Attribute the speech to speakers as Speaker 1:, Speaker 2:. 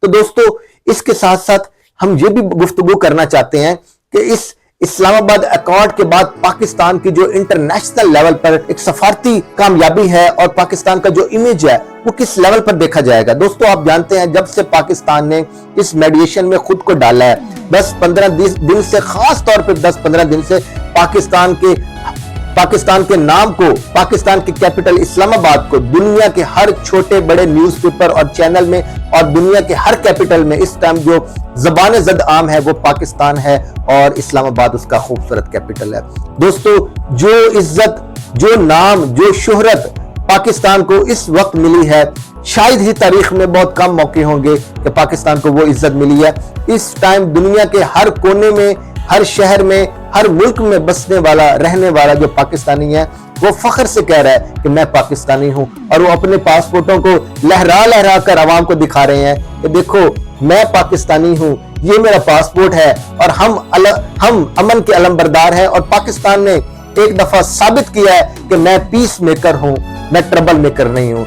Speaker 1: تو دوستو اس کے ساتھ ساتھ ہم یہ بھی گفتگو کرنا چاہتے ہیں کہ اس اسلام آباد ایکارڈ کے بعد پاکستان کی جو انٹرنیشنل لیول پر ایک سفارتی کامیابی ہے اور پاکستان کا جو امیج ہے وہ کس لیول پر دیکھا جائے گا۔ دوستو آپ جانتے ہیں جب سے پاکستان نے اس میڈیشن میں خود کو ڈالا ہے 10-15 دن سے، خاص طور پر 10-15 دن سے پاکستان کے نام کو، پاکستان کے کیپٹل اسلام آباد کو دنیا کے ہر چھوٹے بڑے نیوز پیپر اور چینل میں اور دنیا کے ہر کیپٹل میں اس ٹائم جو زبان زد عام ہے وہ پاکستان ہے اور اسلام آباد اس کا خوبصورت کیپٹل ہے۔ دوستو جو عزت، جو نام، جو شہرت پاکستان کو اس وقت ملی ہے، شاید ہی تاریخ میں بہت کم موقع ہوں گے کہ پاکستان کو وہ عزت ملی ہے۔ اس ٹائم دنیا کے ہر کونے میں، ہر شہر میں، ہر ملک میں بسنے والا، رہنے والا جو پاکستانی ہے وہ فخر سے کہہ رہا ہے کہ میں پاکستانی ہوں، اور وہ اپنے پاسپورٹوں کو لہرا لہرا کر عوام کو دکھا رہے ہیں کہ دیکھو میں پاکستانی ہوں، یہ میرا پاسپورٹ ہے، اور ہم امن کے علمبردار ہیں۔ اور پاکستان نے ایک دفعہ ثابت کیا ہے کہ میں پیس میکر ہوں، میں ٹربل میکر نہیں ہوں۔